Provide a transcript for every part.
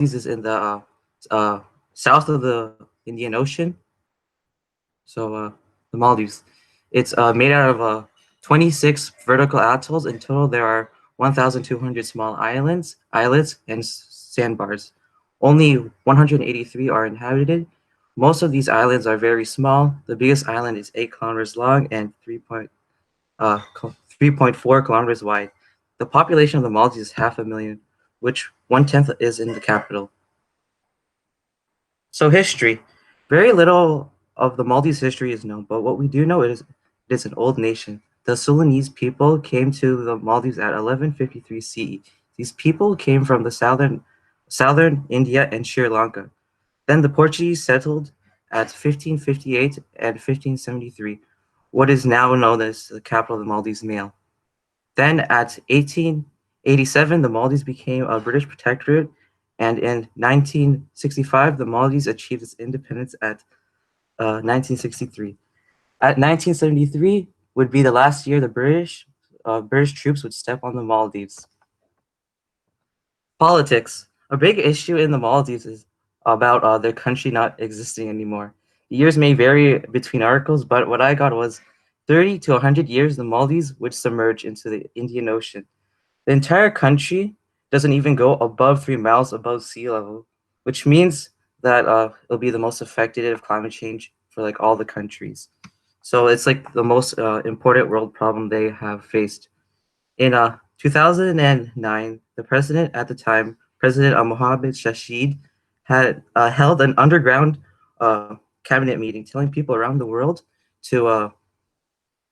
is in the south of the Indian Ocean. So the Maldives. It's made out of 26 vertical atolls. In total, there are 1,200 small islands, islets, and sandbars. Only 183 are inhabited. Most of these islands are very small. The biggest island is 8 kilometers long and 3.4 kilometers wide. The population of the Maldives is half a million, which one-tenth is in the capital. So history. Very little of the Maldives history is known, but what we do know is it is an old nation. The Sudanese people came to the Maldives at 1153 CE. These people came from the southern India and Sri Lanka. Then the Portuguese settled at 1558 and 1573, what is now known as the capital of the Maldives, Mail. Then at 1887, the Maldives became a British protectorate, and in 1965, the Maldives achieved its independence at 1963. At 1973 would be the last year the British troops would step on the Maldives. Politics. A big issue in the Maldives is about their country not existing anymore. The years may vary between articles, but what I got was 30 to 100 years, the Maldives would submerge into the Indian Ocean. The entire country doesn't even go above 3 miles above sea level, which means that it'll be the most affected of climate change for like all the countries. So it's like the most important world problem they have faced. In 2009, the president at the time, President Mohammed Rashid, had held an underground cabinet meeting telling people around the world to uh,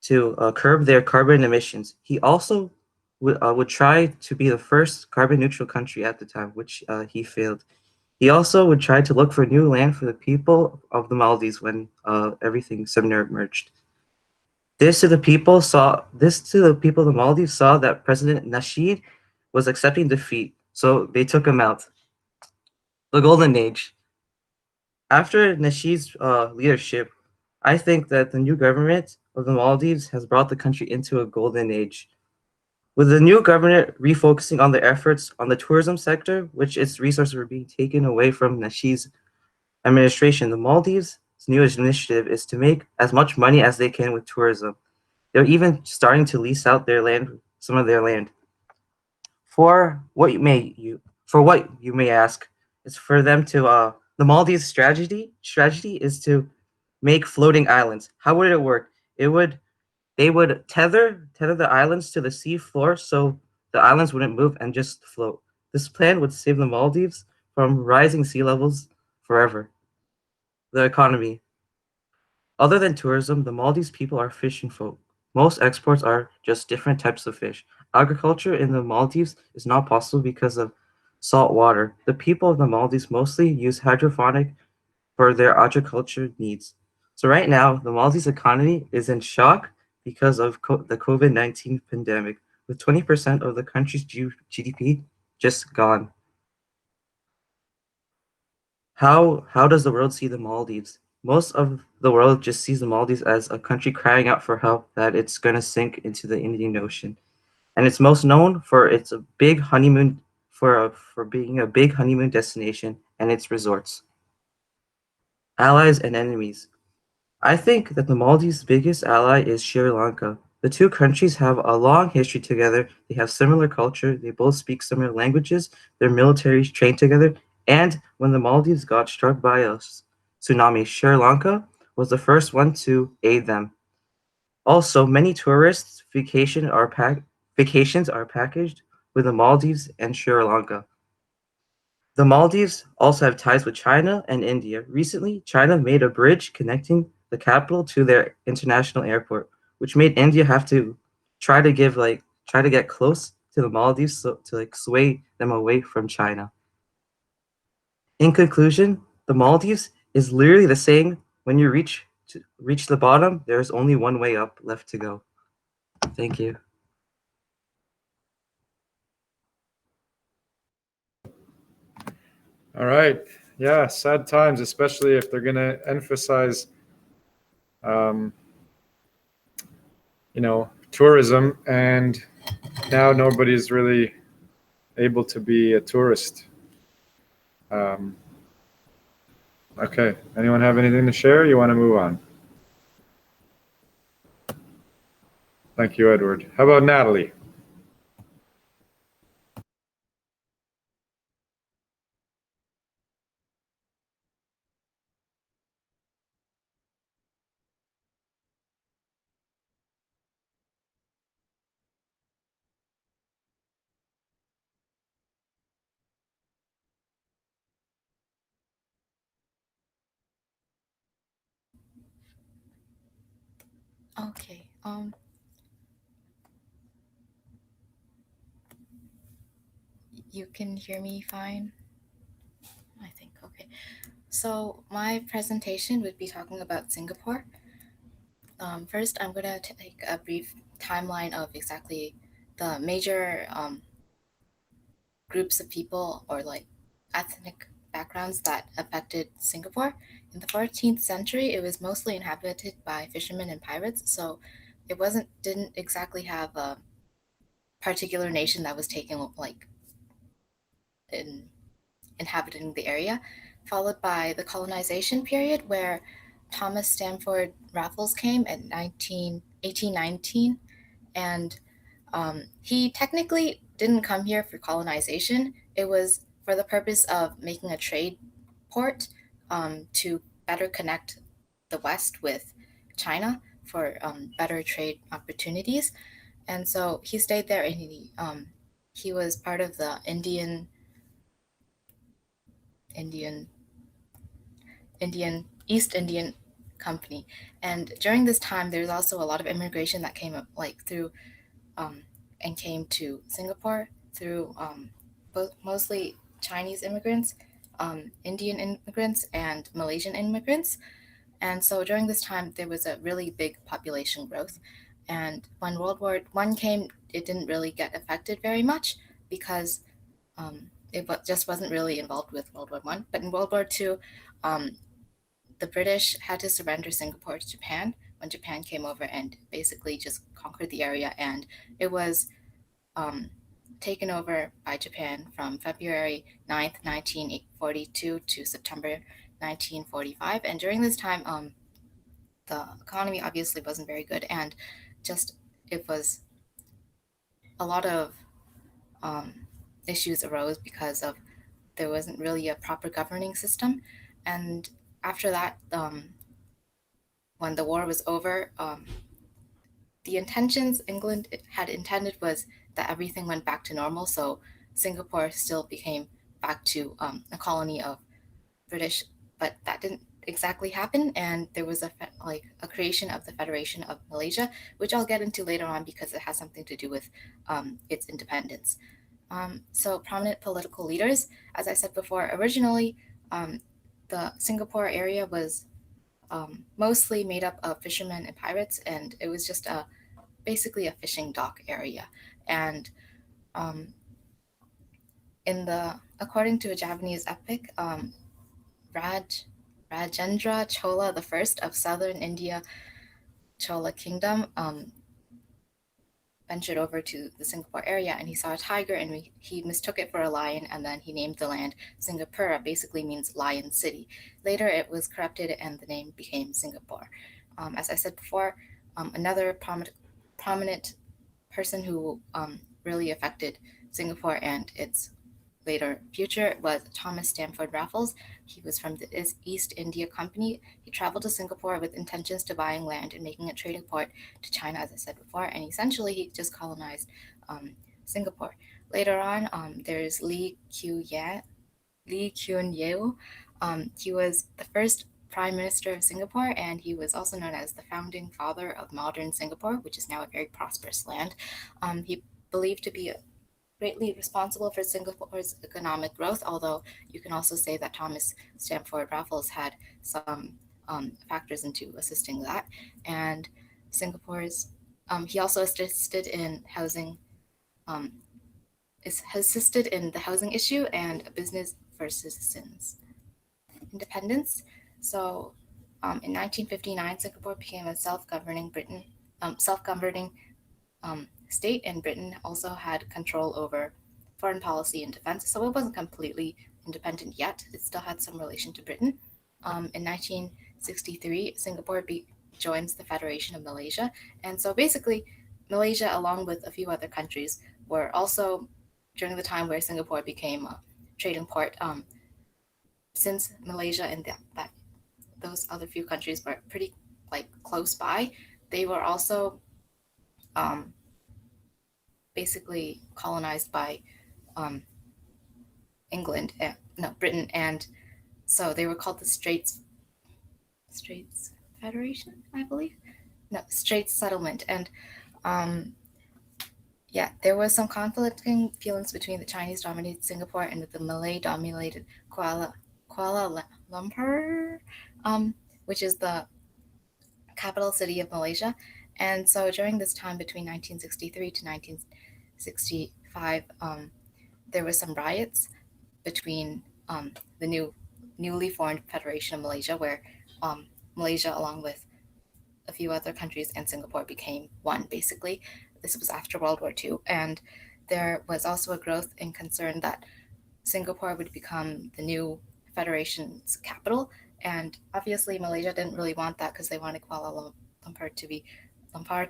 to curb their carbon emissions. He also would try to be the first carbon neutral country at the time, which he failed. He also would try to look for new land for the people of the Maldives when everything submerged. This to the people of the Maldives saw that President Nasheed was accepting defeat, so they took him out. The Golden Age. After Nasheed's leadership, I think that the new government of the Maldives has brought the country into a golden age. With the new government refocusing on their efforts on the tourism sector, which its resources were being taken away from Nasheed's administration, the Maldives' newest initiative is to make as much money as they can with tourism. They're even starting to lease out their land, some of their land. For what you may ask, is for them to the Maldives strategy is to make floating islands. How would it work? It would They would tether the islands to the sea floor so the islands wouldn't move and just float. This plan would save the Maldives from rising sea levels forever. The economy. Other than tourism, the Maldives people are fishing folk. Most exports are just different types of fish. Agriculture in the Maldives is not possible because of salt water. The people of the Maldives mostly use hydroponic for their agriculture needs. So right now, the Maldives economy is in shock because of the COVID-19 pandemic, with 20% of the country's GDP just gone. How does the world see the Maldives? Most of the world just sees the Maldives as a country crying out for help that it's going to sink into the Indian Ocean. And it's most known for its a big honeymoon for being a big honeymoon destination and its resorts. Allies and enemies. I think that the Maldives' biggest ally is Sri Lanka. The two countries have a long history together. They have similar culture. They both speak similar languages. Their militaries train together. And when the Maldives got struck by a tsunami, Sri Lanka was the first one to aid them. Also, many tourists' vacations are packaged with the Maldives and Sri Lanka. The Maldives also have ties with China and India. Recently, China made a bridge connecting the capital to their international airport, which made India have to try to get close to the Maldives to like sway them away from China. In conclusion, the Maldives is literally the same. When you reach the bottom, there's only one way up left to go. Thank you. All right. Yeah, sad times, especially if they're going to emphasize, um, tourism, and now nobody's really able to be a tourist. Um, okay. Anyone have anything to share? You want to move on? Thank you, Edward. How about Natalie? Okay. You can hear me fine, I think. Okay. So my presentation would be talking about Singapore. First, I'm gonna take a brief timeline of exactly the major groups of people or like ethnic backgrounds that affected Singapore. In the 14th century, it was mostly inhabited by fishermen and pirates, so it didn't exactly have a particular nation that was taking like in inhabiting the area, followed by the colonization period where Thomas Stamford Raffles came in 1819, and he technically didn't come here for colonization. It was for the purpose of making a trade port to better connect the West with China for better trade opportunities. And so he stayed there, and he was part of the Indian East Indian Company. And during this time, there's also a lot of immigration that came up like through um, and came to Singapore through both mostly Chinese immigrants, Indian immigrants, and Malaysian immigrants. And so during this time, there was a really big population growth. And when World War One came, it didn't really get affected very much because just wasn't really involved with World War One. But in World War Two, um, the British had to surrender Singapore to Japan when Japan came over and basically just conquered the area. And it was um, taken over by Japan from February 9th, 1942 to September 1945. And during this time, the economy obviously wasn't very good. And just it was a lot of issues arose because of there wasn't really a proper governing system. And after that, when the war was over, the intentions England had intended was that everything went back to normal. So Singapore still became back to a colony of British, but that didn't exactly happen. And there was a creation of the Federation of Malaysia, which I'll get into later on because it has something to do with its independence. So prominent political leaders, as I said before, originally the Singapore area was mostly made up of fishermen and pirates, and it was just basically a fishing dock area. And um, according to a Japanese epic, Rajendra Chola the First of Southern India Chola Kingdom ventured over to the Singapore area, and he saw a tiger, and he mistook it for a lion, and then he named the land Singapura, basically means lion city. Later it was corrupted and the name became Singapore. As I said before, another prominent person who really affected Singapore and its later future was Thomas Stamford Raffles. He was from the East India Company. He traveled to Singapore with intentions to buying land and making a trading port to China, as I said before, and essentially he just colonized Singapore. Later on, there's Lee Kuan Yew. He was the first Prime Minister of Singapore, and he was also known as the founding father of modern Singapore, which is now a very prosperous land. He believed to be greatly responsible for Singapore's economic growth, although you can also say that Thomas Stamford Raffles had some factors into assisting that. And he also assisted in um, assisted in the housing issue and business for citizens independence. So in 1959, Singapore became a self-governing state, and Britain also had control over foreign policy and defense. So it wasn't completely independent yet. It still had some relation to Britain. In 1963, Singapore joins the Federation of Malaysia. And so basically, Malaysia, along with a few other countries, were also during the time where Singapore became a trading port. Since Malaysia and those other few countries were pretty like close by, they were also basically colonized by England, Britain, and so they were called the Straits Federation, I believe. No, Straits Settlement, and there was some conflicting feelings between the Chinese-dominated Singapore and the Malay-dominated Kuala Lumpur, which is the capital city of Malaysia. And so during this time between 1963 to 1965, there were some riots between the newly formed Federation of Malaysia, where Malaysia, along with a few other countries and Singapore, became one, basically. This was after World War II. And there was also a growth in concern that Singapore would become the new federation's capital. And obviously, Malaysia didn't really want that because they wanted Kuala Lumpur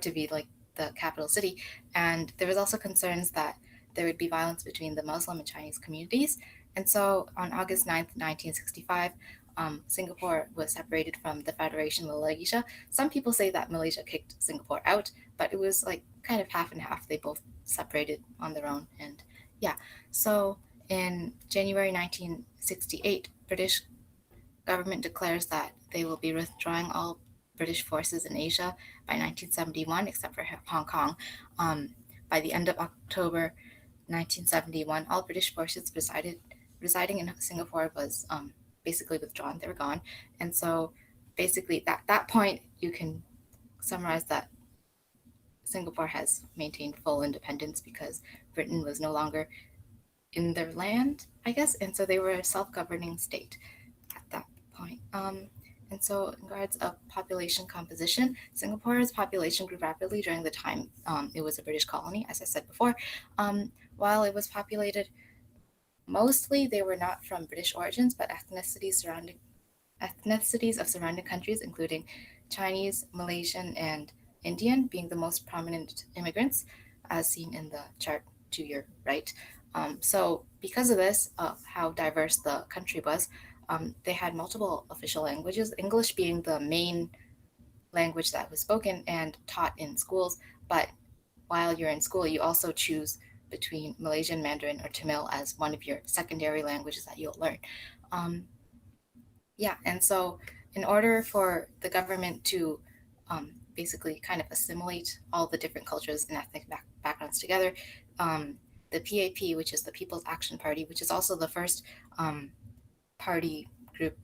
to be like the capital city. And there was also concerns that there would be violence between the Muslim and Chinese communities. And so on August 9th, 1965, Singapore was separated from the Federation of Malaysia. Some people say that Malaysia kicked Singapore out, but it was like kind of half and half. They both separated on their own. And so in January 1968, British government declares that they will be withdrawing all British forces in Asia by 1971, except for Hong Kong. By the end of October 1971, all British forces residing in Singapore was basically withdrawn. They were gone. And so basically at that point, you can summarize that Singapore has maintained full independence because Britain was no longer in their land, I guess. And so they were a self-governing state at that point. And so in regards of population composition, Singapore's population grew rapidly during the time it was a British colony, as I said before. While it was populated, mostly they were not from British origins, but ethnicities of surrounding countries, including Chinese, Malaysian, and Indian being the most prominent immigrants, as seen in the chart to your right. So because of this, how diverse the country was, they had multiple official languages, English being the main language that was spoken and taught in schools. But while you're in school, you also choose between Malaysian Mandarin or Tamil as one of your secondary languages that you'll learn. And so in order for the government to basically kind of assimilate all the different cultures and ethnic backgrounds together, the PAP, which is the People's Action Party, which is also the first party group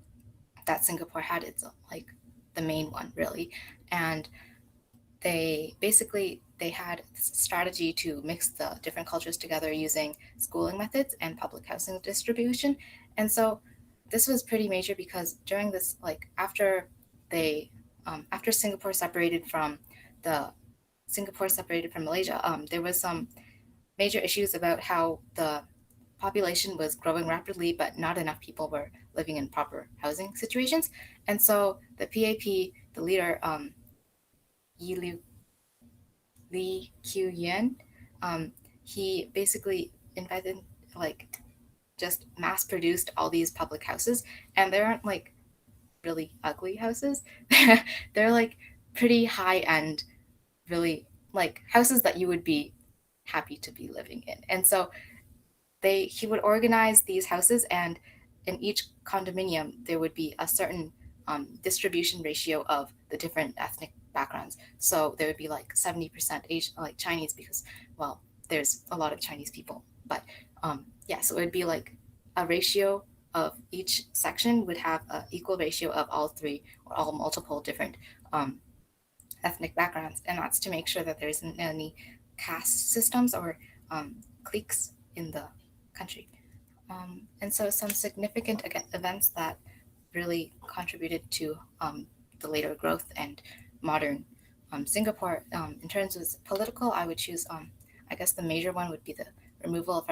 that Singapore had, it's like the main one really, and they had this strategy to mix the different cultures together using schooling methods and public housing distribution. And so this was pretty major because during this, like after Singapore separated from Malaysia, there was some major issues about how the population was growing rapidly, but not enough people were living in proper housing situations. And so the PAP, the leader, Lee Kuan Yew, he basically invented, like, just mass produced all these public houses, and they aren't like really ugly houses. They're like pretty high end, really like houses that you would be happy to be living in. And so he would organize these houses, and in each condominium there would be a certain distribution ratio of the different ethnic backgrounds. So there would be like 70% Asian, like Chinese, because well, there's a lot of Chinese people. But so it would be like a ratio of each section would have an equal ratio of all three or all multiple different ethnic backgrounds, and that's to make sure that there isn't any caste systems or cliques in the country. And so some significant events that really contributed to the later growth and modern Singapore. In terms of political, I would choose, I guess the major one would be the removal of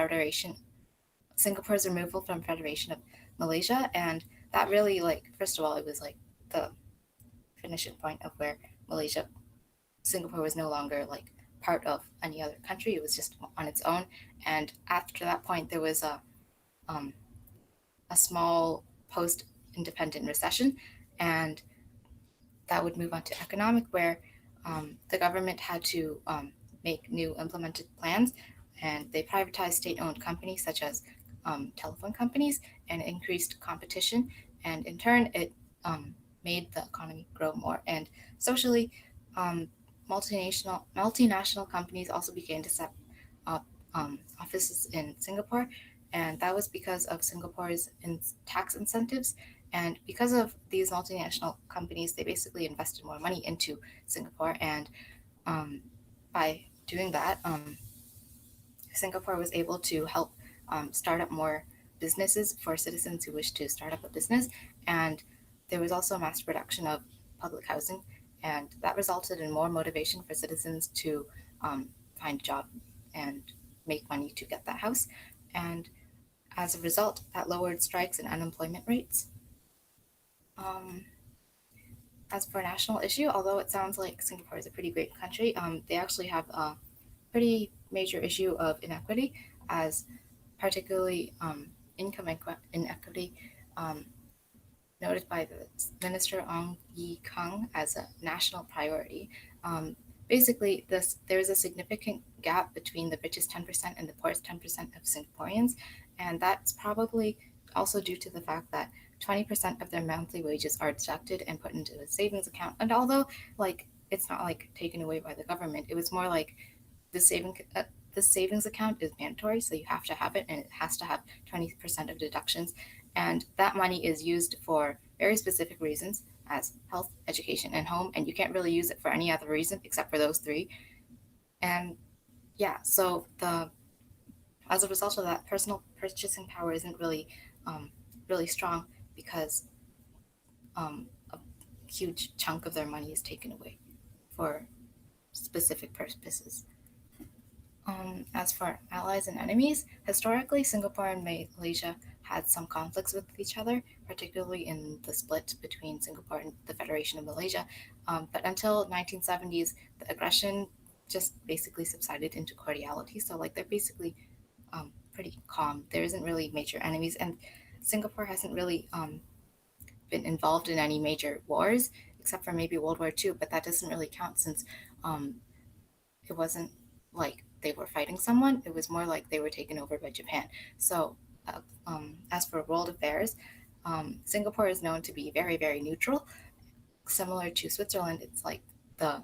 Singapore's removal from Federation of Malaysia, and that really, like, first of all, it was like the finishing point of where Malaysia, Singapore was no longer like part of any other country. It was just on its own. And after that point, there was um, a small post-independent recession, and that would move on to economic, where the government had to make new implemented plans, and they privatized state-owned companies such as telephone companies and increased competition, and in turn, it made the economy grow more. And socially, um, multinational companies also began to set up offices in Singapore, and that was because of Singapore's tax incentives. And because of these multinational companies, they basically invested more money into Singapore, and by doing that, Singapore was able to help start up more businesses for citizens who wish to start up a business. And there was also mass production of public housing, and that resulted in more motivation for citizens to find a job and make money to get that house. And as a result, that lowered strikes and unemployment rates. Um, as for a national issue, although it sounds like Singapore is a pretty great country, they actually have a pretty major issue of inequity, as particularly income inequity, um, noted by the Minister Ong Ye Kung as a national priority. Basically, there is a significant gap between the richest 10% and the poorest 10% of Singaporeans, and that's probably also due to the fact that 20% of their monthly wages are deducted and put into a savings account. And although, like, it's not like taken away by the government, it was more like the savings account is mandatory, so you have to have it, and it has to have 20% of deductions. And that money is used for very specific reasons, as health, education, and home, and you can't really use it for any other reason except for those three. And yeah, so as a result of that, personal purchasing power isn't really strong, because a huge chunk of their money is taken away for specific purposes. As for allies and enemies, historically, Singapore and Malaysia had some conflicts with each other, particularly in the split between Singapore and the Federation of Malaysia. But until 1970s, the aggression just basically subsided into cordiality. So like they're basically pretty calm. There isn't really major enemies, and Singapore hasn't really been involved in any major wars, except for maybe World War II. But that doesn't really count, since it wasn't like they were fighting someone. It was more like they were taken over by Japan. So as for world affairs, Singapore is known to be very, very neutral. Similar to Switzerland, it's like the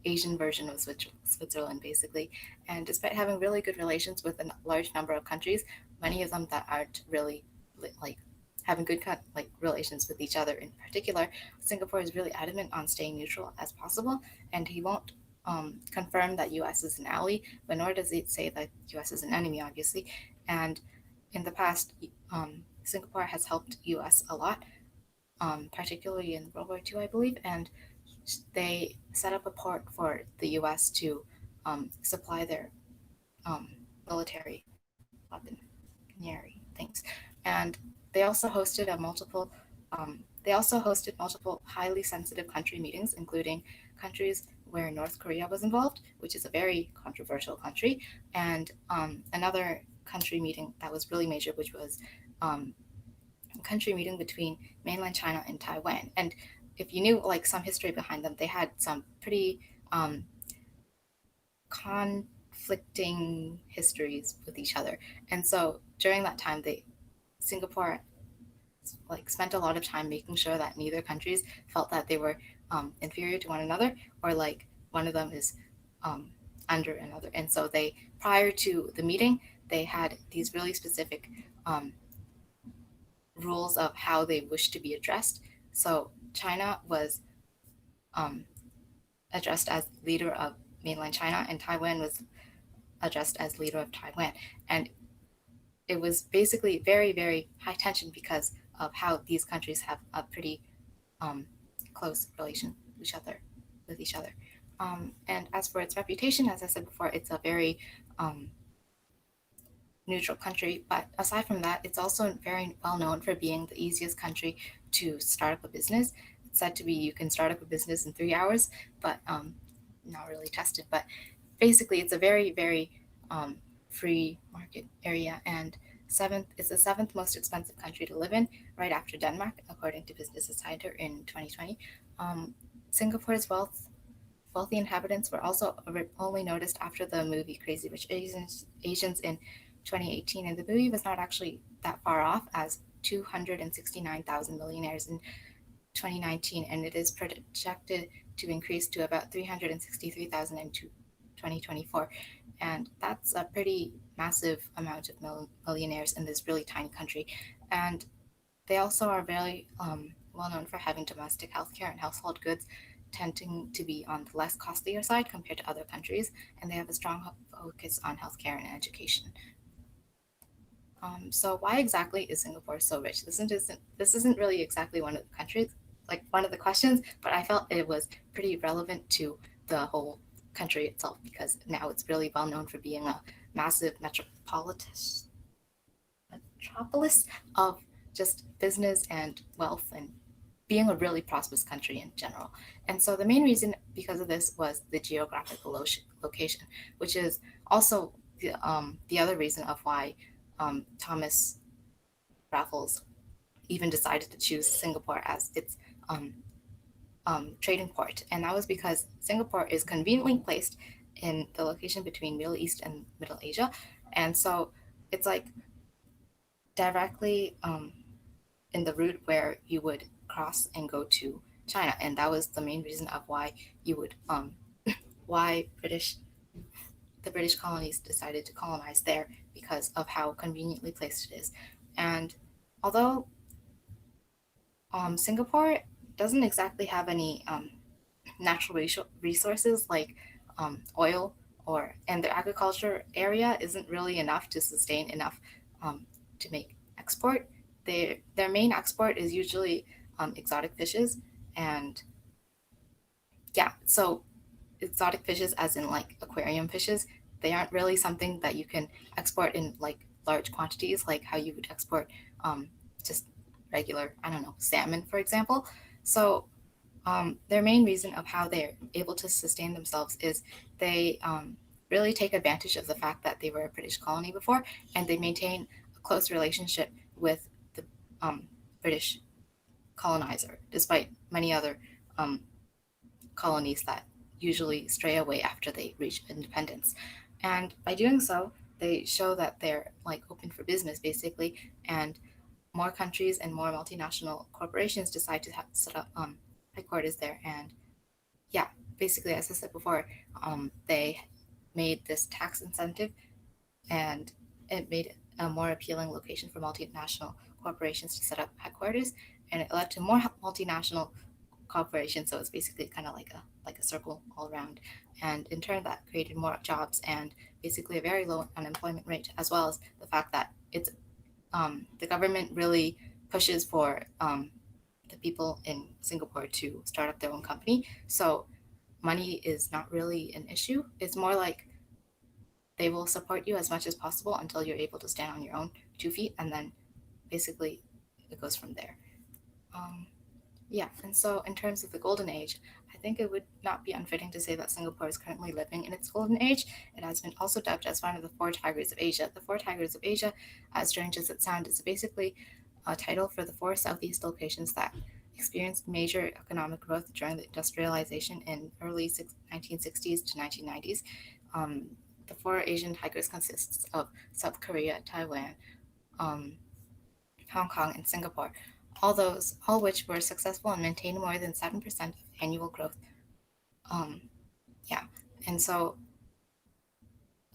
Asian version of Switzerland, basically. And despite having really good relations with a large number of countries, many of them that aren't really like having good relations with each other in particular, Singapore is really adamant on staying neutral as possible, and he won't confirm that U.S. is an ally, but nor does it say that U.S. is an enemy, obviously. And in the past, Singapore has helped U.S. a lot, particularly in World War II, I believe, and they set up a port for the U.S. to supply their military weaponry things, and they also hosted multiple highly sensitive country meetings, including countries where North Korea was involved, which is a very controversial country, and another country meeting that was really major, which was a country meeting between mainland China and Taiwan. And if you knew like some history behind them, they had some pretty conflicting histories with each other. And so during that time, Singapore spent a lot of time making sure that neither countries felt that they were inferior to one another, or like one of them is under another. And so prior to the meeting, they had these really specific rules of how they wish to be addressed. So China was addressed as leader of mainland China, and Taiwan was addressed as leader of Taiwan. And it was basically very, very high tension because of how these countries have a pretty close relation with each other. And as for its reputation, as I said before, it's a very neutral country. But aside from that, it's also very well known for being the easiest country to start up a business. It's said to be you can start up a business in 3 hours, but not really tested. But basically, it's a very, very free market area. And it's the seventh most expensive country to live in, right after Denmark, according to Business Insider in 2020. Singapore's wealthy inhabitants were also only noticed after the movie Crazy Rich Asians in 2018, and the movie was not actually that far off as 269,000 millionaires in 2019, and it is projected to increase to about 363,000 in 2024. And that's a pretty massive amount of millionaires in this really tiny country. And they also are very well known for having domestic healthcare and household goods tending to be on the less costlier side compared to other countries, and they have a strong focus on healthcare and education. So why exactly is Singapore so rich? This isn't really exactly one of the countries, like one of the questions, but I felt it was pretty relevant to the whole country itself because now it's really well known for being a massive metropolis of just business and wealth and being a really prosperous country in general. And so the main reason because of this was the geographical location, which is also the other reason of why Thomas Raffles even decided to choose Singapore as its trading port. And that was because Singapore is conveniently placed in the location between Middle East and Middle Asia. And so it's like directly in the route where you would cross and go to China. And that was the main reason of why you would, why the British colonies decided to colonize there because of how conveniently placed it is. And although Singapore doesn't exactly have any natural resources like oil and the agriculture area isn't really enough to sustain enough to make export. Their main export is usually exotic fishes, and yeah, so exotic fishes as in like aquarium fishes, they aren't really something that you can export in like large quantities like how you would export just regular, I don't know, salmon, for example. So their main reason of how they're able to sustain themselves is they really take advantage of the fact that they were a British colony before, and they maintain a close relationship with the British colonizer, despite many other um, colonies that usually stray away after they reach independence. And by doing so, they show that they're like open for business basically, and more countries and more multinational corporations decide to set up headquarters there. And yeah, basically, as I said before, they made this tax incentive, and it made it a more appealing location for multinational corporations to set up headquarters, and it led to more multinational corporations. So it's basically kind of like a circle all around, and in turn, that created more jobs and basically a very low unemployment rate, as well as the fact that it's the government really pushes for the people in Singapore to start up their own company. So money is not really an issue. It's more like they will support you as much as possible until you're able to stand on your own 2 feet, and then basically it goes from there. Um, yeah, and so in terms of the golden age, I think it would not be unfitting to say that Singapore is currently living in its golden age. It has been also dubbed as one of the four tigers of Asia. The four tigers of Asia, as strange as it sounds, is basically a title for the four southeast locations that experienced major economic growth during the industrialization in early 1960s to 1990s. Um, the four Asian tigers consists of South Korea, Taiwan, um, Hong Kong, and Singapore. All which were successful and maintained more than 7% of annual growth. Um, yeah, and so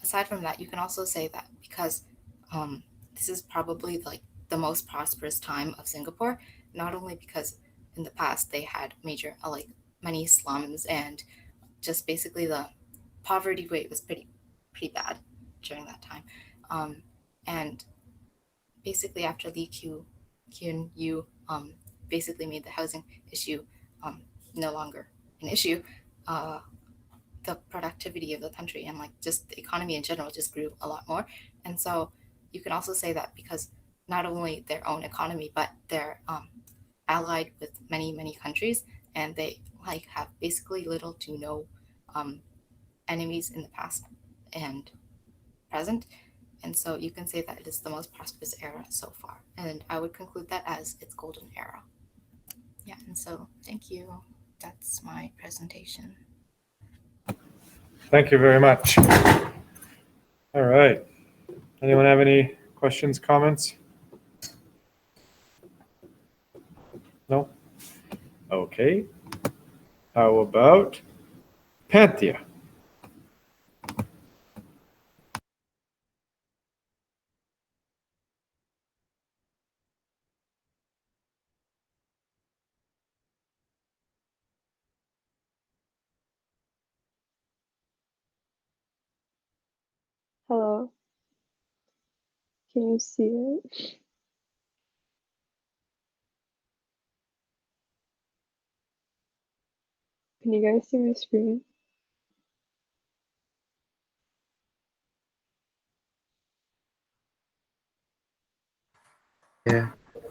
aside from that, you can also say that because this is probably like the most prosperous time of Singapore, not only because in the past they had major like many slums and just basically the poverty rate was pretty bad during that time, and basically after Lee Kuan Yew basically made the housing issue um, no longer an issue, uh, the productivity of the country and like just the economy in general just grew a lot more. And so you can also say that because not only their own economy, but they're allied with many countries, and they like have basically little to no um, enemies in the past and present. And so you can say that it is the most prosperous era so far. And I would conclude that as its golden era. Yeah, and so thank you. That's my presentation. Thank you very much. All right. Anyone have any questions, comments? No? Okay. How about Panthea? Hello, can you see it? Can you guys see my screen? Yeah.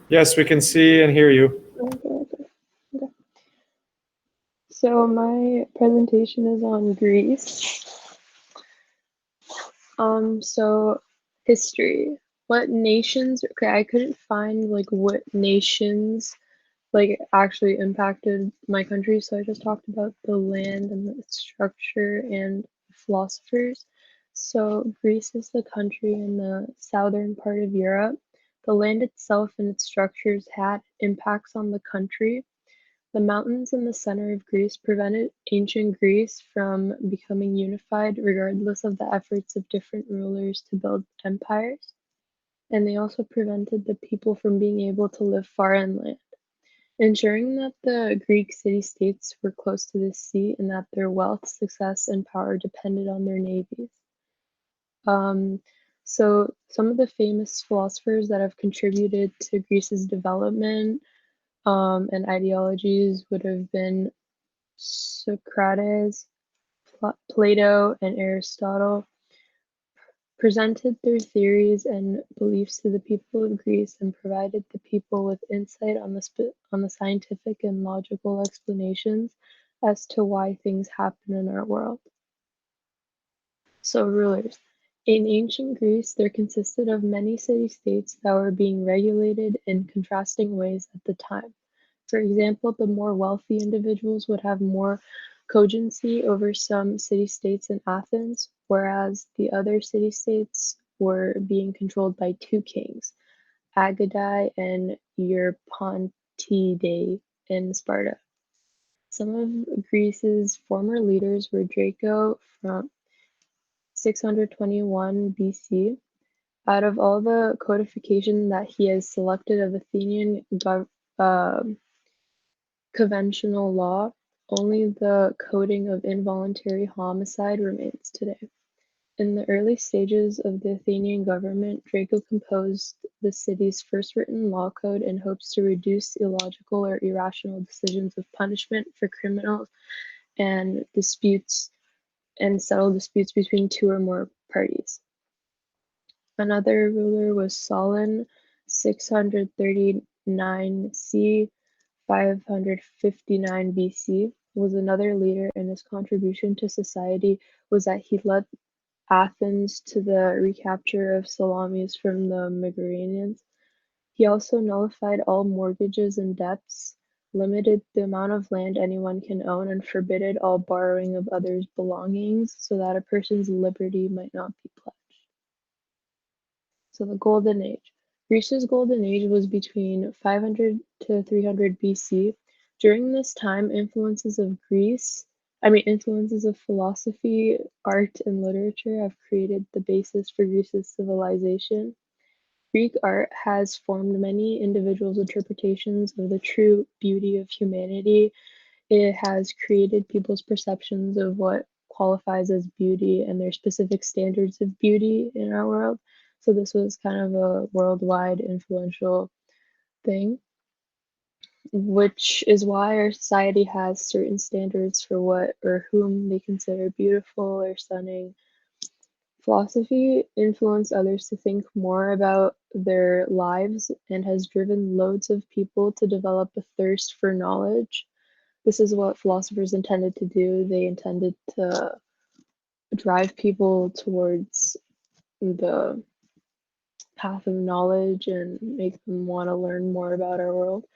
Yes, we can see and hear you. Okay. So my presentation is on Greece. So history. What nations, okay, I couldn't find like what nations like actually impacted my country, so I just talked about the land and the structure and philosophers. So Greece is the country in the southern part of Europe. The land itself and its structures had impacts on the country. The mountains in the center of Greece prevented ancient Greece from becoming unified regardless of the efforts of different rulers to build empires. And they also prevented the people from being able to live far inland, ensuring that the Greek city-states were close to the sea and that their wealth, success, and power depended on their navies. Um, so some of the famous philosophers that have contributed to Greece's development and ideologies would have been Socrates, Plato, and Aristotle. Presented their theories and beliefs to the people of Greece and provided the people with insight on the scientific and logical explanations as to why things happen in our world. So rulers. In ancient Greece, there consisted of many city-states that were being regulated in contrasting ways at the time. For example, the more wealthy individuals would have more cogency over some city-states in Athens, whereas the other city-states were being controlled by two kings, Agadi and Eurypontidae in Sparta. Some of Greece's former leaders were Draco from 621 BC. Out of all the codification that he has selected of Athenian conventional law, only the coding of involuntary homicide remains today. In the early stages of the Athenian government, Draco composed the city's first written law code in hopes to reduce illogical or irrational decisions of punishment for criminals and disputes and settle disputes between two or more parties. Another ruler was Solon, 639 c. 559 BC, was another leader, and his contribution to society was that he led Athens to the recapture of Salamis from the Megarians. He also nullified all mortgages and debts, limited the amount of land anyone can own, and forbade all borrowing of others' belongings so that a person's liberty might not be pledged. So the Golden Age. Greece's Golden Age was between 500 to 300 BC. During this time, influences of philosophy, art, and literature have created the basis for Greece's civilization. Greek art has formed many individuals' interpretations of the true beauty of humanity. It has created people's perceptions of what qualifies as beauty and their specific standards of beauty in our world. So this was kind of a worldwide influential thing, which is why our society has certain standards for what or whom they consider beautiful or stunning. Philosophy influenced others to think more about their lives and has driven loads of people to develop a thirst for knowledge. This is what philosophers intended to do. They intended to drive people towards the path of knowledge and make them want to learn more about our world,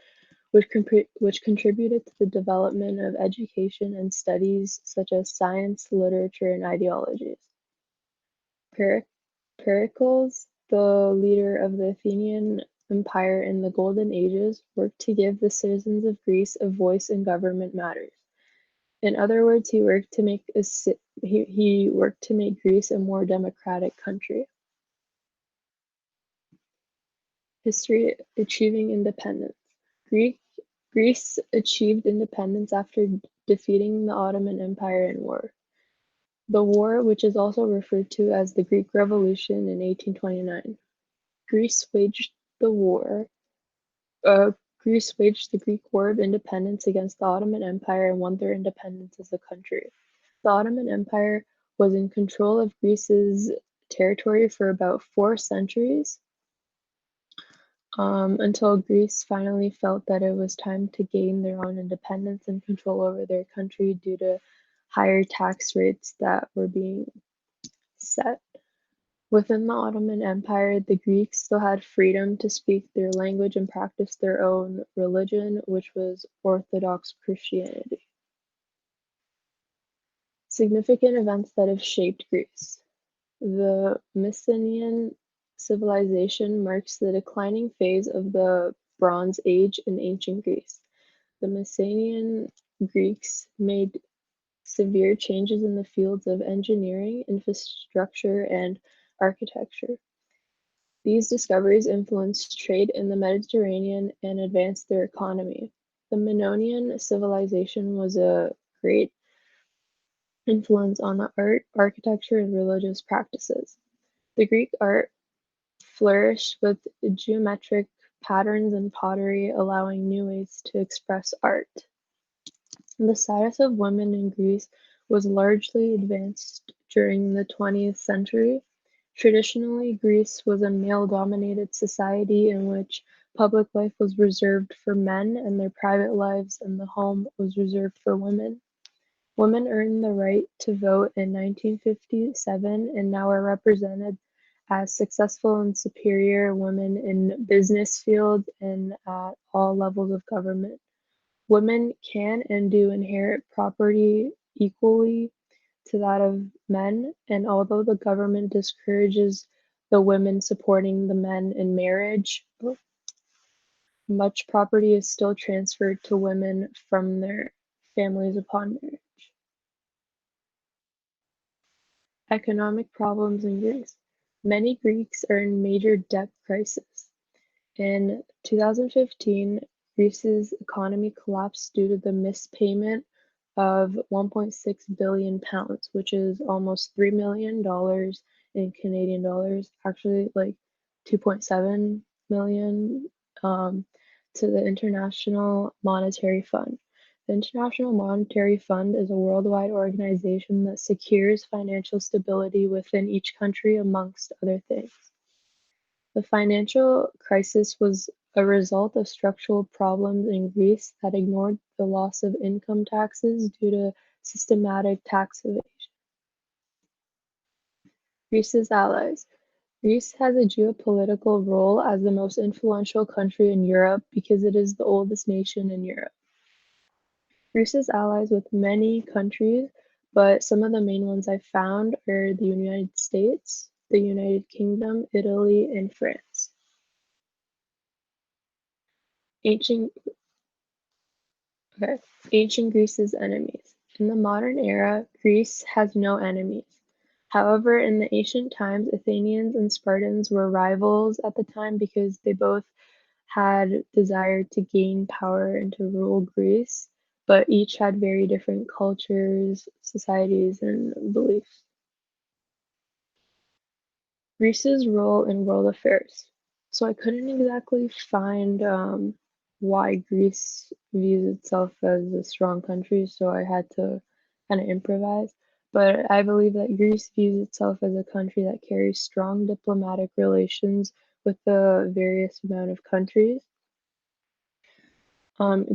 which contributed to the development of education and studies such as science, literature, and ideologies. Pericles, the leader of the Athenian Empire in the Golden Ages, worked to give the citizens of Greece a voice in government matters. In other words, he worked to make Greece a more democratic country. History achieving independence. Greece achieved independence after defeating the Ottoman Empire in war. The war, which is also referred to as the Greek Revolution in 1829. Greece waged the Greek War of Independence against the Ottoman Empire and won their independence as a country. The Ottoman Empire was in control of Greece's territory for about 4 centuries, until Greece finally felt that it was time to gain their own independence and control over their country due to higher tax rates that were being set. Within the Ottoman Empire, the Greeks still had freedom to speak their language and practice their own religion, which was Orthodox Christianity. Significant events that have shaped Greece. The Mycenaean civilization marks the declining phase of the Bronze Age in ancient Greece. The Mycenaean Greeks made severe changes in the fields of engineering, infrastructure, and architecture. These discoveries influenced trade in the Mediterranean and advanced their economy. The Minoan civilization was a great influence on art, architecture, and religious practices. The Greek art flourished with geometric patterns and pottery, allowing new ways to express art. The status of women in Greece was largely advanced during the 20th century. Traditionally, Greece was a male-dominated society in which public life was reserved for men and their private lives and the home was reserved for women. Women earned the right to vote in 1957 and now are represented as successful and superior women in business fields and at all levels of government. Women can and do inherit property equally to that of men, and although the government discourages the women supporting the men in marriage, much property is still transferred to women from their families upon marriage. Economic problems in Greece. Many Greeks are in major debt crisis. In 2015, Greece's economy collapsed due to the mispayment of 1.6 billion pounds, which is almost $3 million in Canadian dollars, actually like 2.7 million, to the International Monetary Fund. The International Monetary Fund is a worldwide organization that secures financial stability within each country, amongst other things. The financial crisis was a result of structural problems in Greece that ignored the loss of income taxes due to systematic tax evasion. Greece's allies. Greece has a geopolitical role as the most influential country in Europe because it is the oldest nation in Europe. Greece is allies with many countries, but some of the main ones I found are the United States, the United Kingdom, Italy, and France. Ancient Greece's enemies. In the modern era, Greece has no enemies. However, in the ancient times, Athenians and Spartans were rivals at the time because they both had desire to gain power and to rule Greece, but each had very different cultures, societies, and beliefs. Greece's role in world affairs. So I couldn't exactly find why Greece views itself as a strong country, so I had to kind of improvise. but I believe that Greece views itself as a country that carries strong diplomatic relations with the various amount of countries.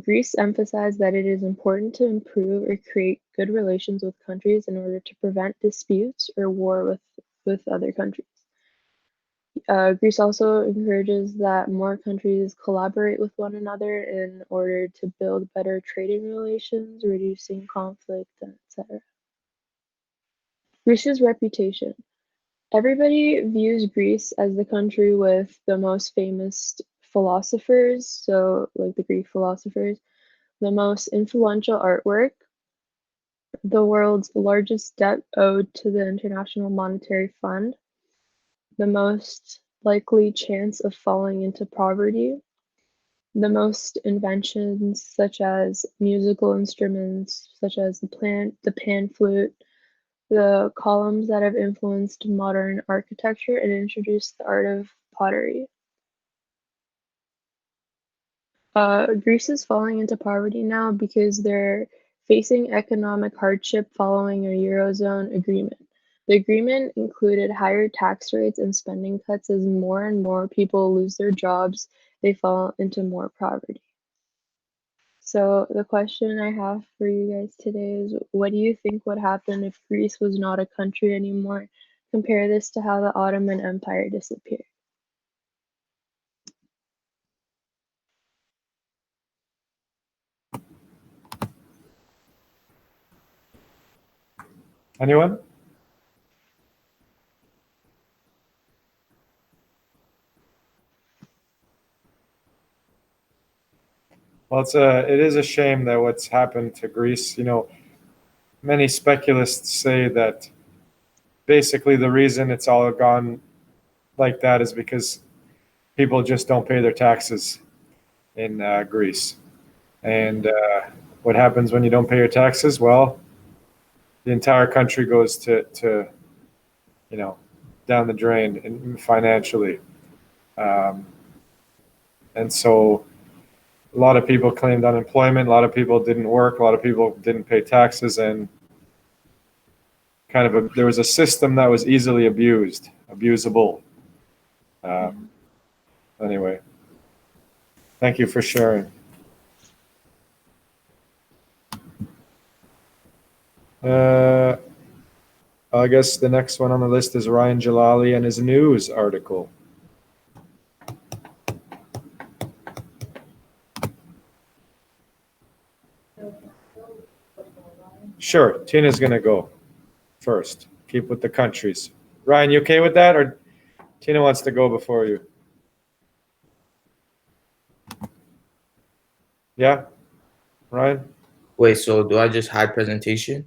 Greece emphasized that it is important to improve or create good relations with countries in order to prevent disputes or war with other countries. Greece also encourages that more countries collaborate with one another in order to build better trading relations, reducing conflict, etc. Greece's reputation. Everybody views Greece as the country with the most famous philosophers, so like the Greek philosophers, the most influential artwork, the world's largest debt owed to the International Monetary Fund, the most likely chance of falling into poverty, the most inventions such as musical instruments such as the pan flute, the columns that have influenced modern architecture and introduced the art of pottery. Greece is falling into poverty now because they're facing economic hardship following a Eurozone agreement. The agreement included higher tax rates and spending cuts as more and more people lose their jobs, they fall into more poverty. So the question I have for you guys today is, what do you think would happen if Greece was not a country anymore? Compare this to how the Ottoman Empire disappeared. Anyone? Well, it is a shame that what's happened to Greece. Many speculists say that basically the reason it's all gone like that is because people just don't pay their taxes in Greece. And what happens when you don't pay your taxes? Well, the entire country goes to down the drain financially. And so a lot of people claimed unemployment. A lot of people didn't work. A lot of people didn't pay taxes, and there was a system that was easily abusable. Anyway, thank you for sharing. I guess the next one on the list is Ryan Jalali and his news article. Sure, Tina's going to go first. Keep with the countries. Ryan, you okay with that, or Tina wants to go before you? Yeah, Ryan? Wait, so do I just hide presentation?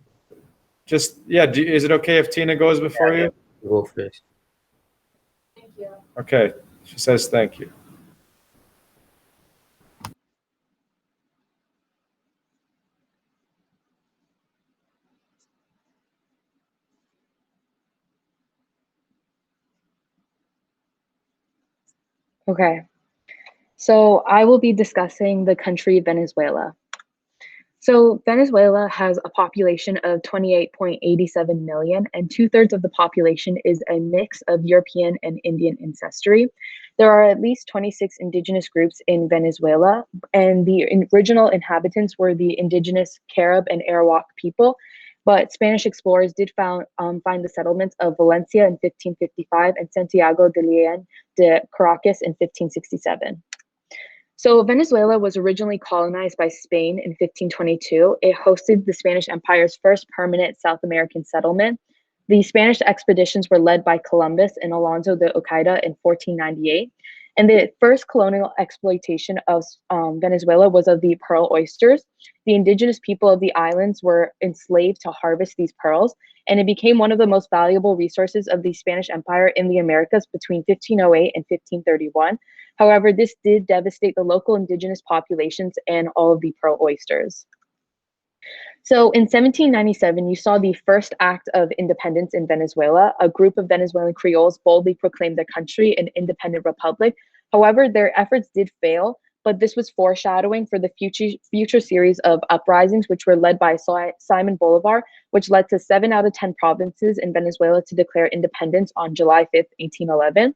Is it okay if Tina goes before you? Go first. Thank you. Okay, she says thank you. Okay, so I will be discussing the country Venezuela. So Venezuela has a population of 28.87 million, and 2/3 of the population is a mix of European and Indian ancestry. There are at least 26 indigenous groups in Venezuela, and the original inhabitants were the indigenous Carib and Arawak people. But Spanish explorers did find the settlements of Valencia in 1555 and Santiago de Leon de Caracas in 1567. So Venezuela was originally colonized by Spain in 1522. It hosted the Spanish Empire's first permanent South American settlement. The Spanish expeditions were led by Columbus and Alonso de Ojeda in 1498. And the first colonial exploitation of Venezuela was of the pearl oysters. The indigenous people of the islands were enslaved to harvest these pearls, and it became one of the most valuable resources of the Spanish Empire in the Americas between 1508 and 1531. However, this did devastate the local indigenous populations and all of the pearl oysters. So in 1797, you saw the first act of independence in Venezuela. A group of Venezuelan Creoles boldly proclaimed the country an independent republic. However, their efforts did fail, but this was foreshadowing for the future series of uprisings, which were led by Simon Bolivar, which led to 7 out of 10 provinces in Venezuela to declare independence on July 5th, 1811.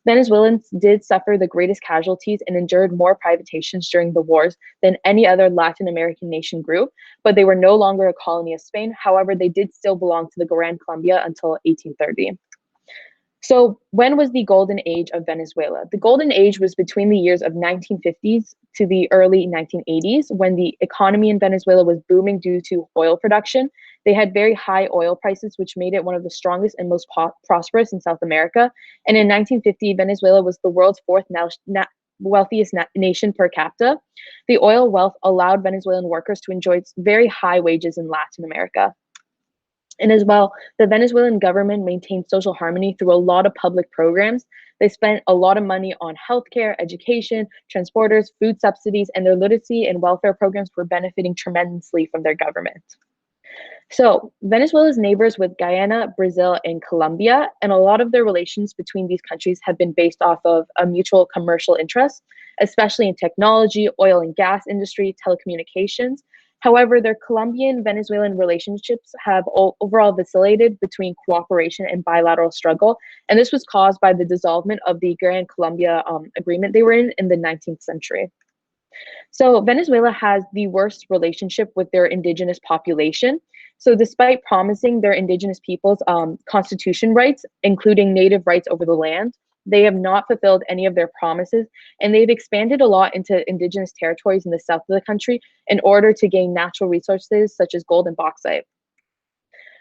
Venezuelans did suffer the greatest casualties and endured more privations during the wars than any other Latin American nation group, but they were no longer a colony of Spain. However, they did still belong to the Gran Colombia until 1830. So when was the golden age of Venezuela? The golden age was between the years of 1950s to the early 1980s, when the economy in Venezuela was booming due to oil production. They had very high oil prices, which made it one of the strongest and most prosperous in South America. And in 1950, Venezuela was the world's fourth wealthiest nation per capita. The oil wealth allowed Venezuelan workers to enjoy very high wages in Latin America. And as well, the Venezuelan government maintained social harmony through a lot of public programs. They spent a lot of money on healthcare, education, transporters, food subsidies, and their literacy and welfare programs were benefiting tremendously from their government. So Venezuela's neighbors with Guyana, Brazil, and Colombia, and a lot of their relations between these countries have been based off of a mutual commercial interest, especially in technology, oil and gas industry, telecommunications. However, their Colombian-Venezuelan relationships have overall vacillated between cooperation and bilateral struggle, and this was caused by the dissolvement of the Gran Colombia agreement they were in the 19th century. So Venezuela has the worst relationship with their indigenous population. So despite promising their indigenous peoples constitution rights, including native rights over the land, they have not fulfilled any of their promises, and they've expanded a lot into indigenous territories in the south of the country in order to gain natural resources such as gold and bauxite.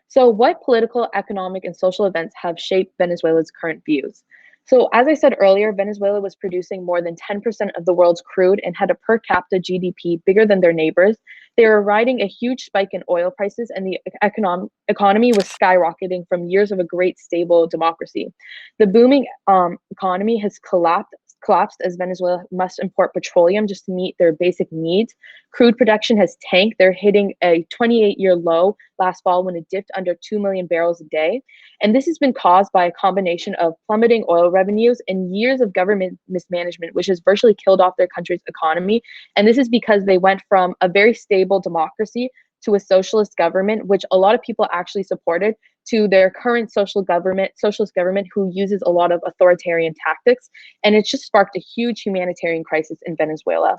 So what political, economic, and social events have shaped Venezuela's current views? So as I said earlier, Venezuela was producing more than 10% of the world's crude and had a per capita GDP bigger than their neighbors. They were riding a huge spike in oil prices, and the economy was skyrocketing from years of a great stable democracy. The booming economy has collapsed as Venezuela must import petroleum just to meet their basic needs. Crude production has tanked. They're hitting a 28-year low last fall when it dipped under 2 million barrels a day. And this has been caused by a combination of plummeting oil revenues and years of government mismanagement, which has virtually killed off their country's economy. And this is because they went from a very stable democracy to a socialist government, which a lot of people actually supported, to their current socialist government who uses a lot of authoritarian tactics. And it's just sparked a huge humanitarian crisis in Venezuela.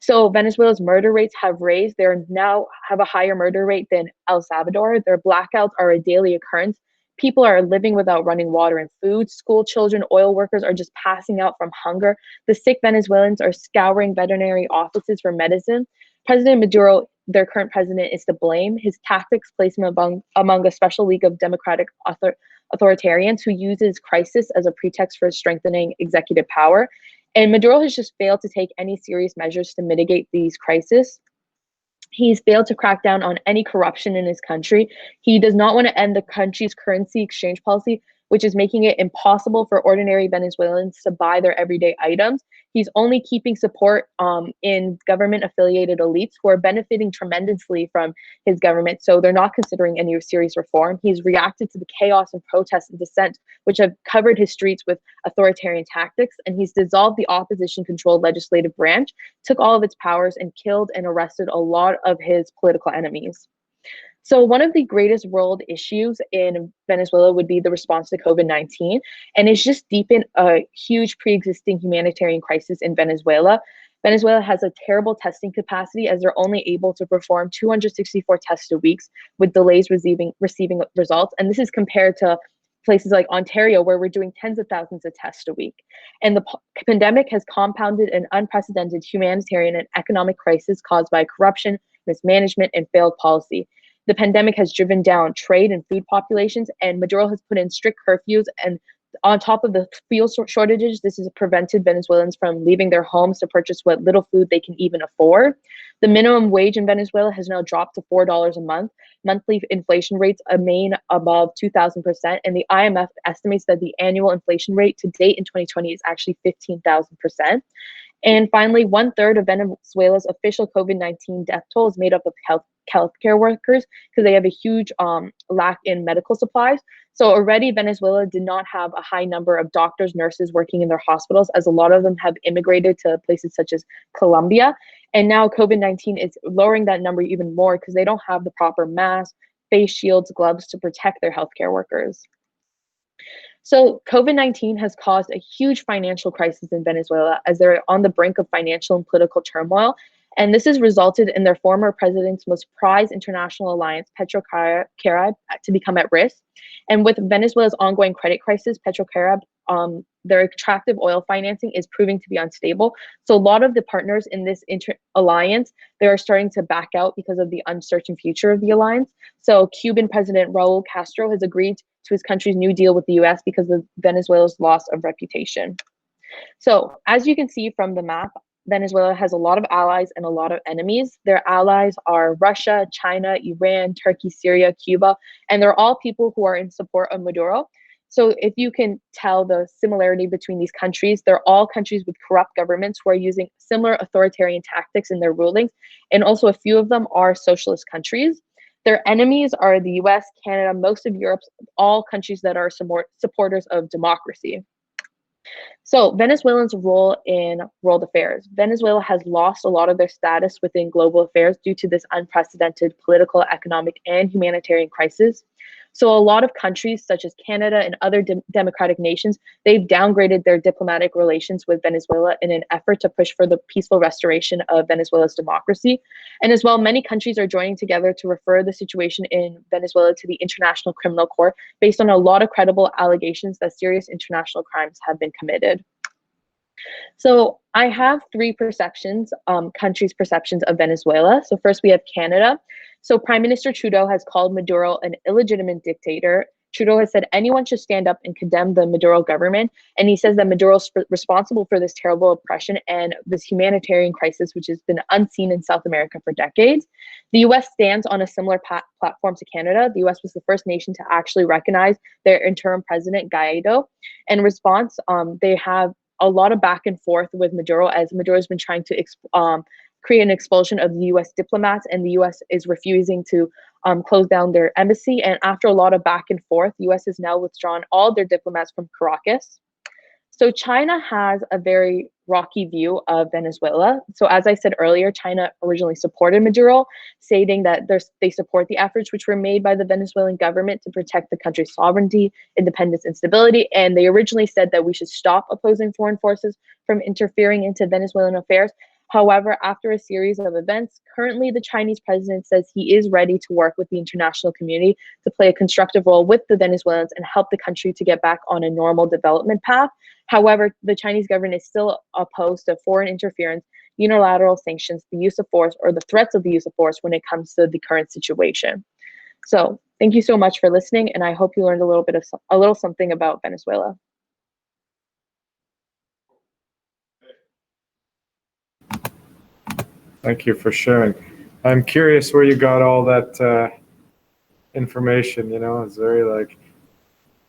So Venezuela's murder rates have raised. They now have a higher murder rate than El Salvador. Their blackouts are a daily occurrence. People are living without running water and food. School children, oil workers are just passing out from hunger. The sick Venezuelans are scouring veterinary offices for medicine. President Maduro, their current president, is to blame. His tactics place him among a special league of democratic authoritarians who uses crisis as a pretext for strengthening executive power. And Maduro has just failed to take any serious measures to mitigate these crises. He's failed to crack down on any corruption in his country. He does not want to end the country's currency exchange policy, which is making it impossible for ordinary Venezuelans to buy their everyday items. He's only keeping support in government-affiliated elites who are benefiting tremendously from his government, so they're not considering any serious reform. He's reacted to the chaos and protests and dissent, which have covered his streets with authoritarian tactics, and he's dissolved the opposition-controlled legislative branch, took all of its powers, and killed and arrested a lot of his political enemies. So one of the greatest world issues in Venezuela would be the response to COVID-19, and it's just deepened a huge pre-existing humanitarian crisis in Venezuela. Venezuela has a terrible testing capacity as they're only able to perform 264 tests a week with delays receiving results. And this is compared to places like Ontario, where we're doing tens of thousands of tests a week. And the pandemic has compounded an unprecedented humanitarian and economic crisis caused by corruption, mismanagement, and failed policy. The pandemic has driven down trade and food populations, and Maduro has put in strict curfews. And on top of the fuel shortages, this has prevented Venezuelans from leaving their homes to purchase what little food they can even afford. The minimum wage in Venezuela has now dropped to $4 a month. Monthly inflation rates remain above 2,000%, and the IMF estimates that the annual inflation rate to date in 2020 is actually 15,000%. And finally, 1/3 of Venezuela's official COVID-19 death toll is made up of healthcare workers because they have a huge lack in medical supplies. So already Venezuela did not have a high number of doctors, nurses working in their hospitals, as a lot of them have immigrated to places such as Colombia. And now COVID-19 is lowering that number even more because they don't have the proper masks, face shields, gloves to protect their healthcare workers. So COVID-19 has caused a huge financial crisis in Venezuela as they're on the brink of financial and political turmoil. And this has resulted in their former president's most prized international alliance, Petrocaribe, to become at risk. And with Venezuela's ongoing credit crisis, Petrocaribe, their attractive oil financing is proving to be unstable. So a lot of the partners in this alliance, they are starting to back out because of the uncertain future of the alliance. So Cuban President Raul Castro has agreed to his country's new deal with the US because of Venezuela's loss of reputation. So as you can see from the map, Venezuela has a lot of allies and a lot of enemies. Their allies are Russia, China, Iran, Turkey, Syria, Cuba, and they're all people who are in support of Maduro. So if you can tell the similarity between these countries, they're all countries with corrupt governments who are using similar authoritarian tactics in their rulings, and also a few of them are socialist countries. Their enemies are the US, Canada, most of Europe, all countries that are supporters of democracy. So Venezuelans' role in world affairs. Venezuela has lost a lot of their status within global affairs due to this unprecedented political, economic, and humanitarian crisis. So a lot of countries such as Canada and other democratic nations, they've downgraded their diplomatic relations with Venezuela in an effort to push for the peaceful restoration of Venezuela's democracy. And as well, many countries are joining together to refer the situation in Venezuela to the International Criminal Court based on a lot of credible allegations that serious international crimes have been committed. So I have three perceptions, countries' perceptions of Venezuela. So first we have Canada. So Prime Minister Trudeau has called Maduro an illegitimate dictator. Trudeau has said anyone should stand up and condemn the Maduro government. And he says that Maduro is responsible for this terrible oppression and this humanitarian crisis, which has been unseen in South America for decades. The US stands on a similar platform to Canada. The US was the first nation to actually recognize their interim president, Guaido. In response, they have a lot of back and forth with Maduro, as Maduro has been trying to create an expulsion of the US diplomats, and the US is refusing to close down their embassy. And after a lot of back and forth, the US has now withdrawn all their diplomats from Caracas. So China has a very rocky view of Venezuela. So as I said earlier, China originally supported Maduro, stating that they support the efforts which were made by the Venezuelan government to protect the country's sovereignty, independence, and stability. And they originally said that we should stop opposing foreign forces from interfering into Venezuelan affairs. However, after a series of events, currently the Chinese president says he is ready to work with the international community to play a constructive role with the Venezuelans and help the country to get back on a normal development path. However, the Chinese government is still opposed to foreign interference, unilateral sanctions, the use of force, or the threats of the use of force when it comes to the current situation. So thank you so much for listening, and I hope you learned a little something about Venezuela. Thank you for sharing. I'm curious where you got all that information. You know, it's very like,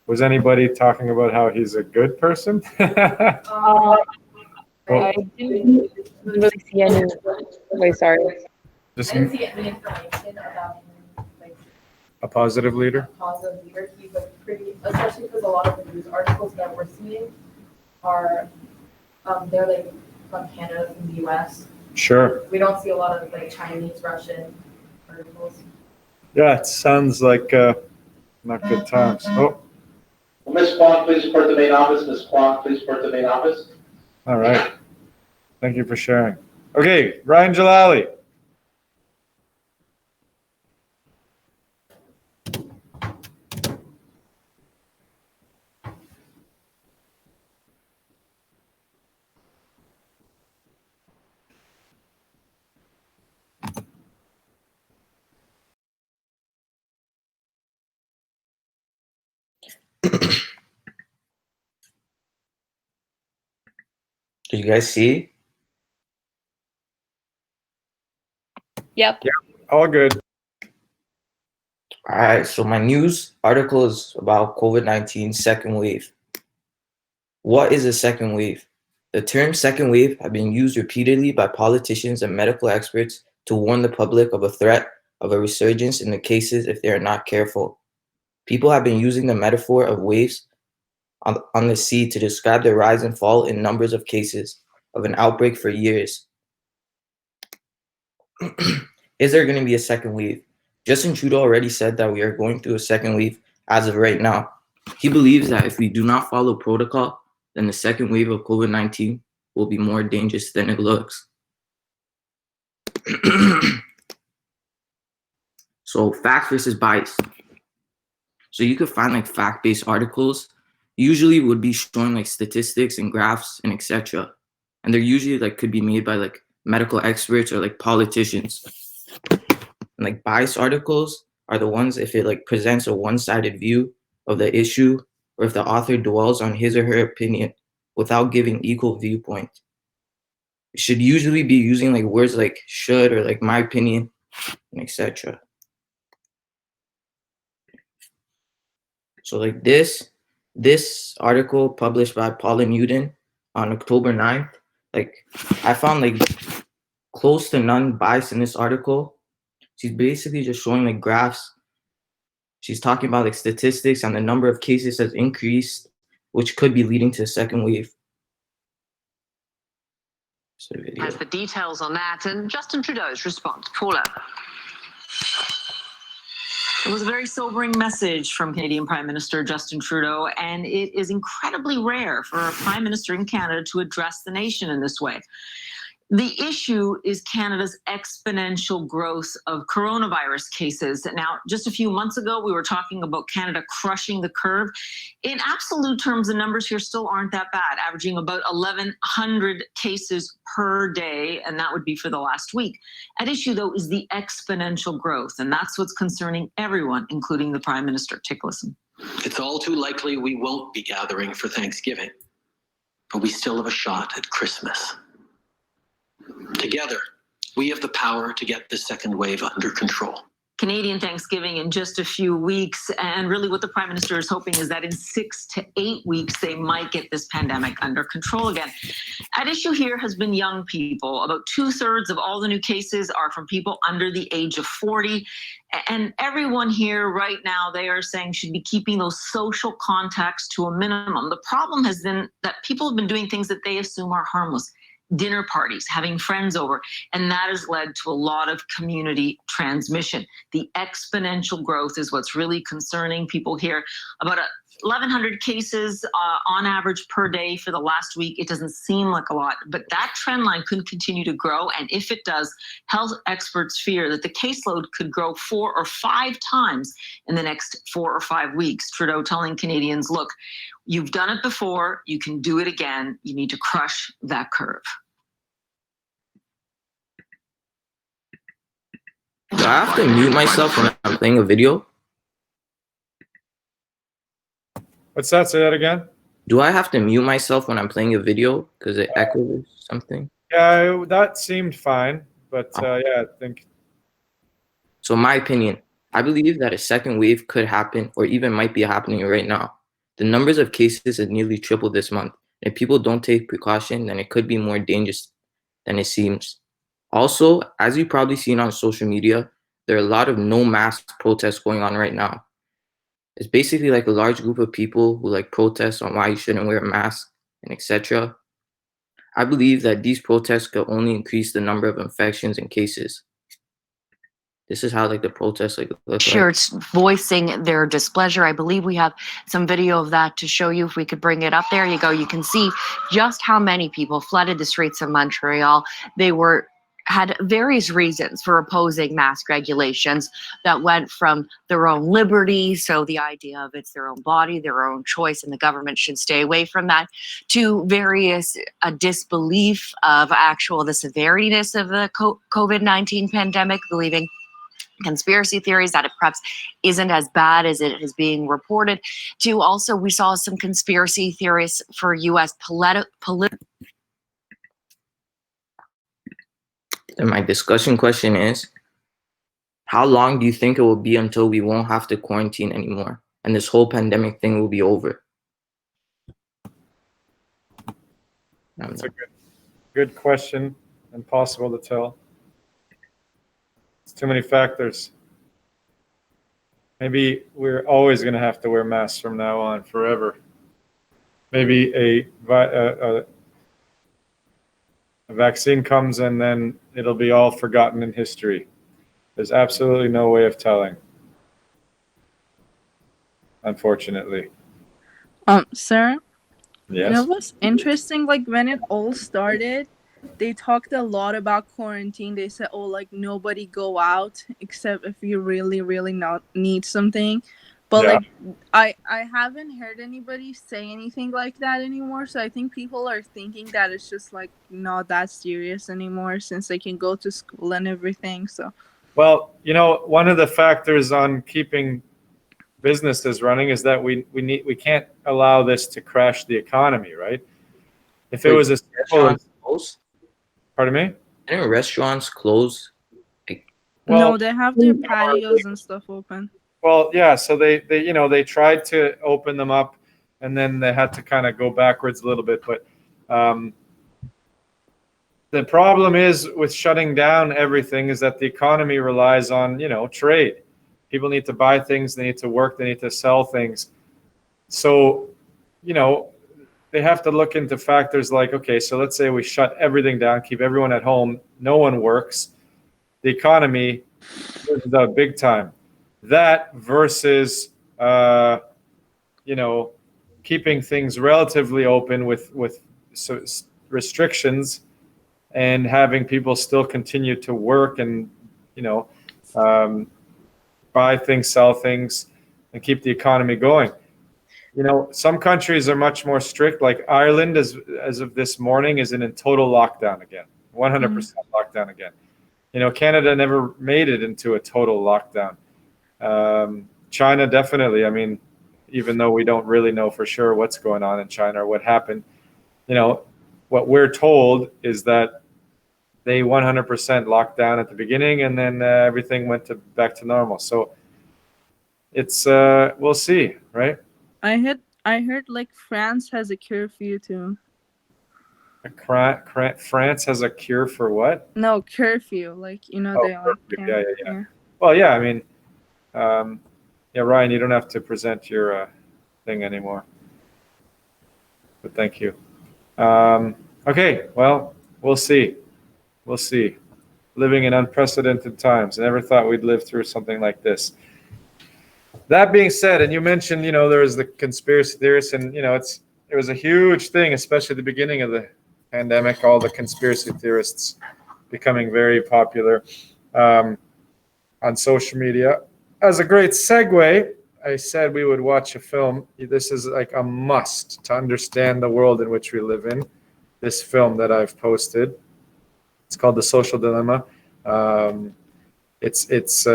was anybody talking about how he's a good person? I didn't really see any. Wait, sorry. Just I didn't see any information about him, like a positive leader? a positive leader. He's like pretty, especially because a lot of the news articles that we're seeing are, they're like from Canada, from the US. Sure. We don't see a lot of like Chinese, Russian articles. Yeah, it sounds like not good times. Oh, Ms. Kwong, please report to main office. Ms. Kwong, please report to main office. all right. Thank you for sharing. Okay, Ryan Jalali. Can you guys see? Yep. All good. All right, so my news article is about COVID-19 second wave. What is a second wave? The term second wave have been used repeatedly by politicians and medical experts to warn the public of a threat of a resurgence in the cases if they are not careful. People have been using the metaphor of waves on the sea to describe the rise and fall in numbers of cases of an outbreak for years. Is there going to be a second wave? Justin Trudeau already said that we are going through a second wave as of right now. He believes that if we do not follow protocol, then the second wave of COVID-19 will be more dangerous than it looks. So fact versus bias. So you could find like fact-based articles, usually would be showing like statistics and graphs and etc. And they're usually like could be made by like medical experts or like politicians. And like biased articles are the ones if it like presents a one-sided view of the issue or if the author dwells on his or her opinion without giving equal viewpoint. It should usually be using like words like should or like my opinion and etc. So like this article published by Paula Newton on October 9th, like I found like close to none bias in this article. She's basically just showing like graphs. She's talking about like statistics and the number of cases has increased, which could be leading to a second wave. Has the details on that and Justin Trudeau's response. Paula. It was a very sobering message from Canadian Prime Minister Justin Trudeau, and it is incredibly rare for a Prime Minister in Canada to address the nation in this way. The issue is Canada's exponential growth of coronavirus cases. Now, just a few months ago, we were talking about Canada crushing the curve. In absolute terms, the numbers here still aren't that bad, averaging about 1,100 cases per day, and that would be for the last week. At issue, though, is the exponential growth, and that's what's concerning everyone, including the Prime Minister. Take a listen. It's all too likely we won't be gathering for Thanksgiving, but we still have a shot at Christmas. Together, we have the power to get this second wave under control. Canadian Thanksgiving in just a few weeks. And really what the Prime Minister is hoping is that in 6 to 8 weeks, they might get this pandemic under control again. At issue here has been young people. About 2/3 of all the new cases are from people under the age of 40. And everyone here right now, they are saying should be keeping those social contacts to a minimum. The problem has been that people have been doing things that they assume are harmless. Dinner parties, having friends over, and that has led to a lot of community transmission. The exponential growth is what's really concerning people here. About 1,100 cases on average per day for the last week. It doesn't seem like a lot, but that trend line could continue to grow. And if it does, health experts fear that the caseload could grow 4 or 5 times in the next 4 or 5 weeks. Trudeau telling Canadians, look, you've done it before, you can do it again. You need to crush that curve. Do I have to mute myself when I'm playing a video? What's that? Say that again. Do I have to mute myself when I'm playing a video because it echoes or something? Yeah, that seemed fine, but yeah, I think. So my opinion, I believe that a second wave could happen or even might be happening right now. The numbers of cases have nearly tripled this month. If people don't take precaution, then it could be more dangerous than it seems. Also, as you've probably seen on social media, there are a lot of no mask protests going on right now. It's basically like a large group of people who like protest on why you shouldn't wear a mask and etc. I believe that these protests could only increase the number of infections and cases. This is how like the protests like look Sure, like. it's voicing their displeasure. I believe we have some video of that to show you. If we could bring it up, there you go. You can see just how many people flooded the streets of Montreal. They had various reasons for opposing mask regulations that went from their own liberty, so the idea of it's their own body, their own choice, and the government should stay away from that, to various disbelief of the severiness of the COVID-19 pandemic, believing conspiracy theories that it perhaps isn't as bad as it is being reported, to also we saw some conspiracy theories for U.S. And my discussion question is, how long do you think it will be until we won't have to quarantine anymore and this whole pandemic thing will be over? That's a good question. Impossible to tell. It's too many factors. Maybe we're always going to have to wear masks from now on forever. Maybe a vaccine comes and then it'll be all forgotten in history. There's absolutely no way of telling, unfortunately. Sir, you know Yes. what's interesting? Like when it all started, they talked a lot about quarantine. They said, "Oh, like nobody go out except if you really, really not need something." But Yeah. like, I haven't heard anybody say anything like that anymore. So I think people are thinking that it's just like not that serious anymore since they can go to school and everything. So Well, one of the factors on keeping businesses running is that we can't allow this to crash the economy, right? If it Wait, was as simple as, restaurants close? pardon me? Didn't restaurants close? Well, no, they have their patios and stuff open. Well, yeah, so they tried to open them up and then they had to kind of go backwards a little bit, but the problem is with shutting down everything is that the economy relies on, trade. People need to buy things, they need to work, they need to sell things. So, they have to look into factors like, okay, so let's say we shut everything down, keep everyone at home, no one works, the economy is out big time. That versus, keeping things relatively open with restrictions and having people still continue to work and, buy things, sell things, and keep the economy going. Some countries are much more strict. Like Ireland, as of this morning, is in total lockdown again, 100% lockdown again. Canada never made it into a total lockdown. China definitely. I mean, even though we don't really know for sure what's going on in China or what happened, what we're told is that they 100% locked down at the beginning, and then everything went back to normal. So it's we'll see, right? I heard like France has a curfew too. France has a cure for what? No, curfew. Like they like curfew. Yeah. Well, yeah. I mean, Ryan, you don't have to present your thing anymore. But thank you. Okay. Well, we'll see. We'll see. Living in unprecedented times. I never thought we'd live through something like this. That being said, and you mentioned, there's the conspiracy theorists, and it was a huge thing, especially at the beginning of the pandemic, all the conspiracy theorists becoming very popular on social media. As a great segue, I said we would watch a film. This is like a must to understand the world in which we live in. This film that I've posted. It's called The Social Dilemma. It's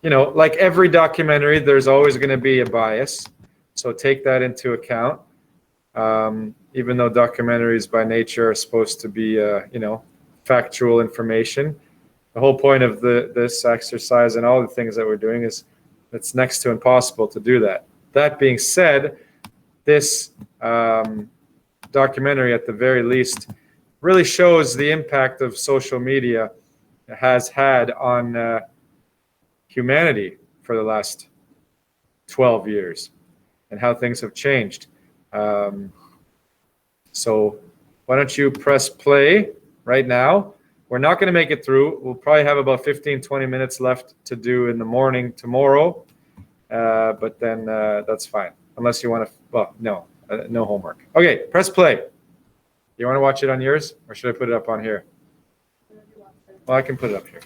like every documentary, there's always going to be a bias. So take that into account. Even though documentaries by nature are supposed to be, factual information. The whole point of this exercise and all the things that we're doing is it's next to impossible to do that. That being said, this documentary, at the very least, really shows the impact of social media has had on humanity for the last 12 years and how things have changed. So why don't you press play right now? We're not going to make it through. We'll probably have about 15, 20 minutes left to do in the morning tomorrow. But then that's fine. Unless you want to, no homework. Okay, press play. You want to watch it on yours, or should I put it up on here? Well, I can put it up here.